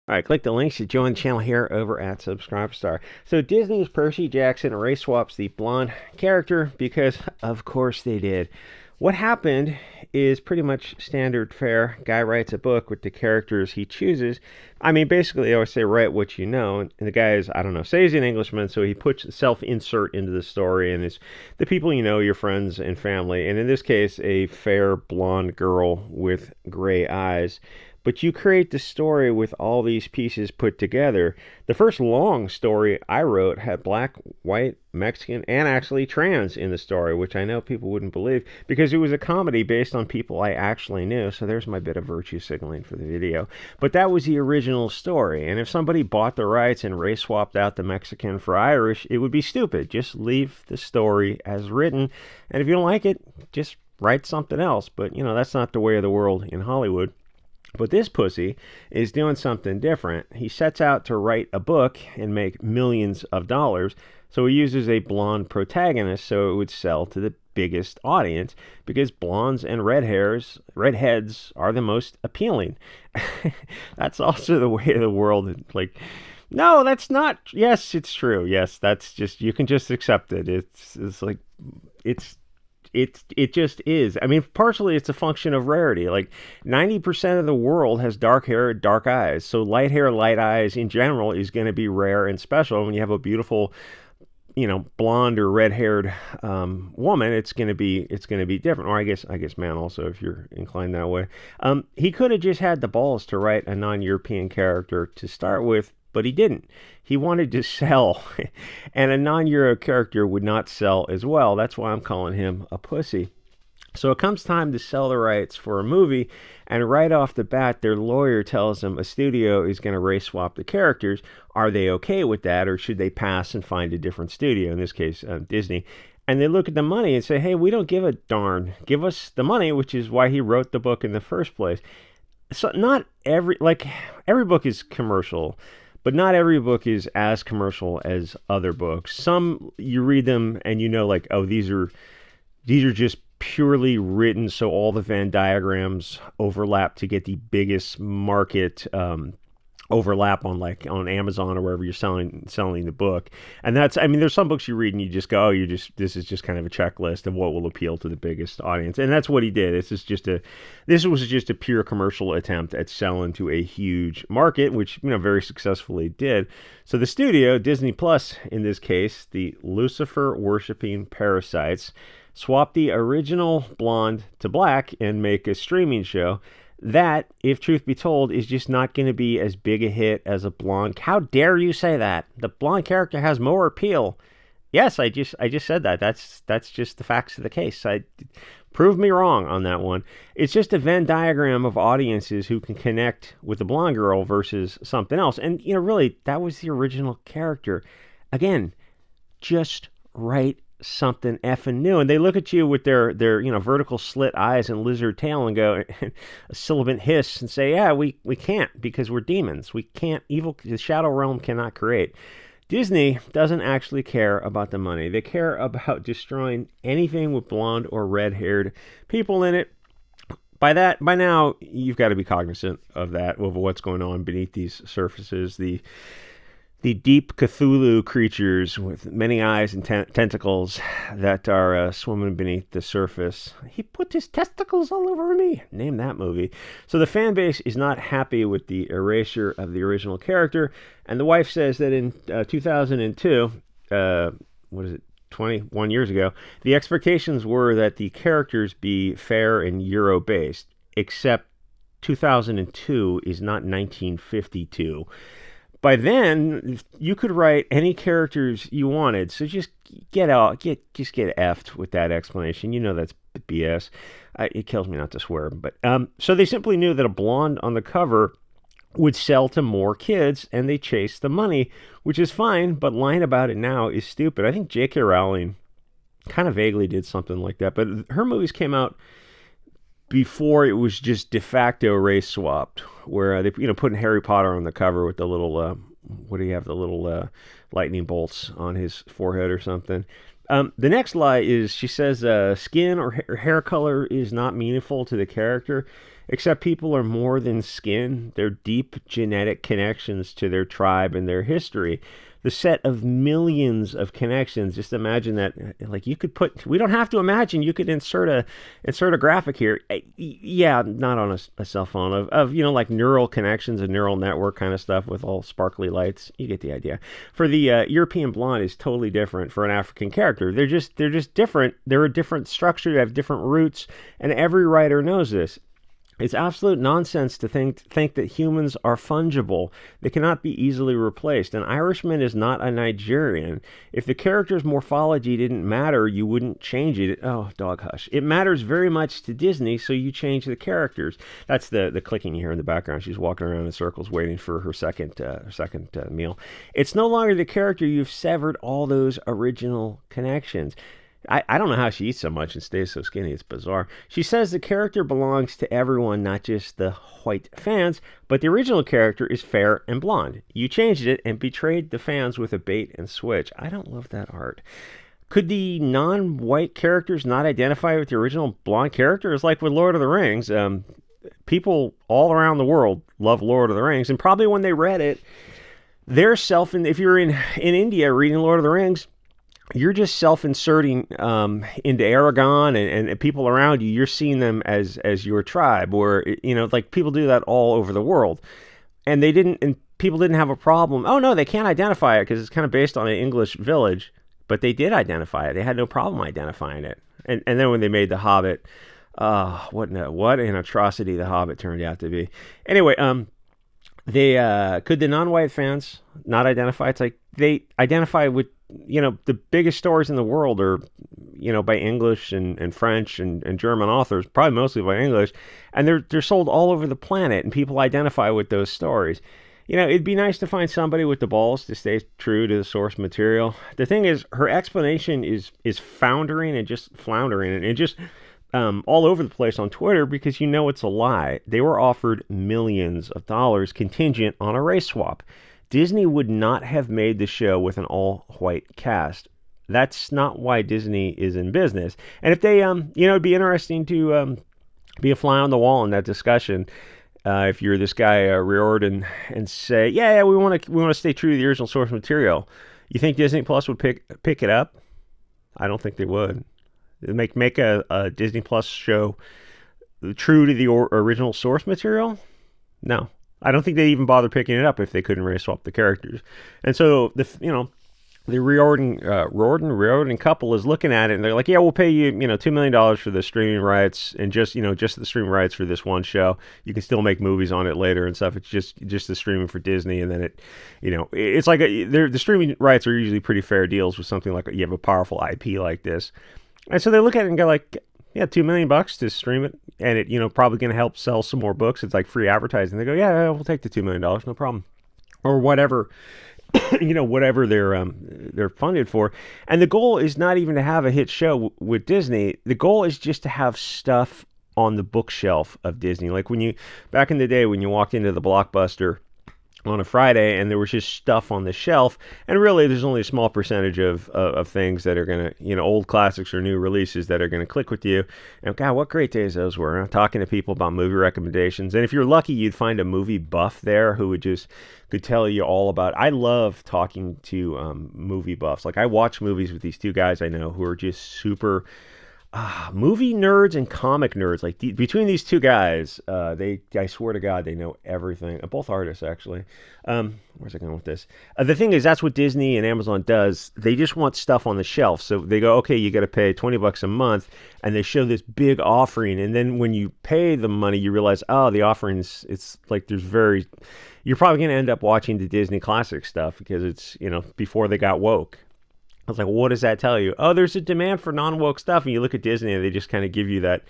All right, click the links to join the channel here over at Subscribestar. So Disney's Percy Jackson race swaps the blonde character because, of course, they did. What happened is pretty much standard fare. Guy writes a book with the characters he chooses. I mean, basically, they always say, write what you know. And the guy is, I don't know, say he's an Englishman, so he puts self-insert into the story, and it's the people you know, your friends and family. And in this case, a fair blonde girl with gray eyes. But you create the story with all these pieces put together. The first long story I wrote had black, white, Mexican, and actually trans in the story, which I know people wouldn't believe because it was a comedy based on people I actually knew. So there's my bit of virtue signaling for the video. But that was the original story. And if somebody bought the rights and race swapped out the Mexican for Irish, it would be stupid. Just leave the story as written. And if you don't like it, just write something else. But, you know, that's not the way of the world in Hollywood. But this pussy is doing something different. He sets out to write a book and make millions of dollars. So he uses a blonde protagonist so it would sell to the biggest audience because blondes and redheads are the most appealing. That's also the way of the world. Like, no, that's not. Yes, it's true. Yes, that's just, you can just accept it. It's like, it just is. I mean, partially it's a function of rarity. Like 90% of the world has dark hair, dark eyes. So light hair, light eyes in general is going to be rare and special. When you have a beautiful, you know, blonde or red-haired woman, it's going to be different. Or I guess man also, if you're inclined that way. He could have just had the balls to write a non-European character to start with, but he didn't. He wanted to sell, and a non-Euro character would not sell as well. That's why I'm calling him a pussy. So it comes time to sell the rights for a movie, and right off the bat, their lawyer tells them a studio is going to race swap the characters. Are they okay with that, or should they pass and find a different studio, in this case, Disney? And they look at the money and say, hey, we don't give a darn. Give us the money, which is why he wrote the book in the first place. So not every book is commercial, but not every book is as commercial as other books. Some, you read them and you know, like, oh, these are just purely written so all the Venn diagrams overlap to get the biggest market overlap on Amazon or wherever you're selling the book. And that's, I mean, there's some books you read and you just go, oh, this is just kind of a checklist of what will appeal to the biggest audience. And that's what he did. This was just a pure commercial attempt at selling to a huge market, which, you know, very successfully did. So the studio, Disney Plus in this case, the Lucifer worshipping parasites, swap the original blonde to black and make a streaming show that, if truth be told, is just not going to be as big a hit as a blonde. How dare you say that? The blonde character has more appeal. Yes, I just said that. That's just the facts of the case. Prove me wrong on that one. It's just a Venn diagram of audiences who can connect with the blonde girl versus something else. And, you know, really, that was the original character. Again, just write something effing new. And they look at you with their you know, vertical slit eyes and lizard tail and go, a sibilant hiss, and say, yeah, we can't, because we're demons. We can't, the shadow realm cannot create. Disney doesn't actually care about the money. They care about destroying anything with blonde or red-haired people in it. By now, you've got to be cognizant of that, of what's going on beneath these surfaces. The deep Cthulhu creatures with many eyes and tentacles that are swimming beneath the surface. He put his testicles all over me. Name that movie. So the fan base is not happy with the erasure of the original character. And the wife says that in 2002, 21 years ago, the expectations were that the characters be fair and Euro-based, except 2002 is not 1952. By then, you could write any characters you wanted, so just get effed with that explanation. You know that's BS. It kills me not to swear, but so they simply knew that a blonde on the cover would sell to more kids, and they chased the money, which is fine, but lying about it now is stupid. I think J.K. Rowling kind of vaguely did something like that, but her movies came out before it was just de facto race swapped, where they, you know, putting Harry Potter on the cover with the little what do you have, the little lightning bolts on his forehead or something. The next lie is she says skin or hair color is not meaningful to the character. Except people are more than skin. They're deep genetic connections to their tribe and their history. The set of millions of connections. Just imagine that. Like you could put. We don't have to imagine. You could insert a graphic here. Yeah, not on a cell phone of like neural connections and neural network kind of stuff with all sparkly lights. You get the idea. For the European blonde is totally different for an African character. They're just different. They're a different structure. They have different roots, and every writer knows this. It's absolute nonsense to think that humans are fungible. They cannot be easily replaced. An Irishman is not a Nigerian. If the character's morphology didn't matter, you wouldn't change it. Oh, dog hush. It matters very much to Disney, so you change the characters. That's the clicking you hear in the background. She's walking around in circles waiting for her second meal. It's no longer the character. You've severed all those original connections. I don't know how she eats so much and stays so skinny. It's bizarre. She says the character belongs to everyone, not just the white fans, but the original character is fair and blonde. You changed it and betrayed the fans with a bait and switch. I don't love that art. Could the non-white characters not identify with the original blonde character? It's like with Lord of the Rings. People all around the world love Lord of the Rings, and probably when they read it, if you're in India reading Lord of the Rings, you're just self-inserting into Aragon and people around you. You're seeing them as your tribe, or like people do that all over the world, and people didn't have a problem. Oh no, they can't identify it because it's kind of based on an English village, but they did identify it. They had no problem identifying it. And then when they made The Hobbit, what an atrocity The Hobbit turned out to be. Anyway, they could the non-white fans not identify? It's like they identify with the biggest stories in the world are, by English and French and German authors, probably mostly by English, and they're sold all over the planet, and people identify with those stories. It'd be nice to find somebody with the balls to stay true to the source material. The thing is, her explanation is foundering and just floundering and just all over the place on Twitter because it's a lie. They were offered millions of dollars contingent on a race swap. Disney would not have made the show with an all-white cast. That's not why Disney is in business. And if they, it'd be interesting to be a fly on the wall in that discussion. If you're this guy Riordan and say, yeah, we want to stay true to the original source material. You think Disney Plus would pick it up? I don't think they would. Make a Disney Plus show true to the original source material? No. I don't think they'd even bother picking it up if they couldn't race swap the characters. And so the Riordan couple is looking at it and they're like, yeah, we'll pay you, $2 million for the streaming rights and just the streaming rights for this one show. You can still make movies on it later and stuff. It's just the streaming for Disney. And then it's like the streaming rights are usually pretty fair deals with something like you have a powerful IP like this. And so they look at it and go like, yeah, $2 million to stream it, and it probably going to help sell some more books. It's like free advertising. They go, yeah, we'll take the $2 million, no problem, or whatever, whatever they're funded for. And the goal is not even to have a hit show with Disney. The goal is just to have stuff on the bookshelf of Disney. Like back in the day when you walked into the Blockbuster on a Friday and there was just stuff on the shelf, and really there's only a small percentage of things that are going to, old classics or new releases that are going to click with you. And God, what great days those were. I'm talking to people about movie recommendations, and if you're lucky, you'd find a movie buff there who could tell you all about. I love talking to movie buffs. Like I watch movies with these two guys I know who are just super movie nerds and comic nerds. Like between these two guys, I swear to God, they know everything. Both artists, actually. Where's I going with this? The thing is, that's what Disney and Amazon does. They just want stuff on the shelf. So they go, okay, you got to pay $20 a month, and they show this big offering. And then when you pay the money, you realize, oh, the offerings. It's like you're probably going to end up watching the Disney classic stuff because it's before they got woke. I was like, well, what does that tell you? Oh, there's a demand for non-woke stuff. And you look at Disney and they just kind of give you that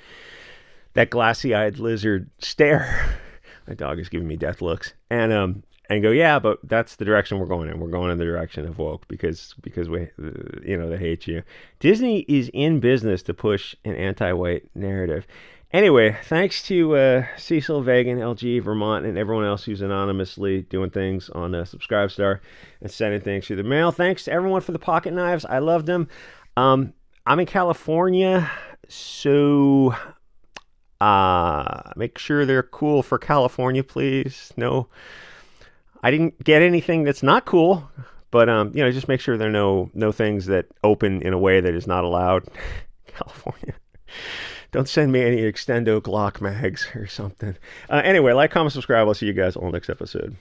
glassy-eyed lizard stare. My dog is giving me death looks. And go, yeah, but that's the direction we're going in. We're going in the direction of woke because we, they hate you. Disney is in business to push an anti-white narrative. Anyway, thanks to Cecil, Vegan, LG, Vermont, and everyone else who's anonymously doing things on Subscribestar and sending things through the mail. Thanks to everyone for the pocket knives. I love them. I'm in California, so Make sure they're cool for California, please. No, I didn't get anything that's not cool, but just make sure there are no things that open in a way that is not allowed. California. Don't send me any extendo Glock mags or something. Anyway, like, comment, subscribe. I'll see you guys on the next episode.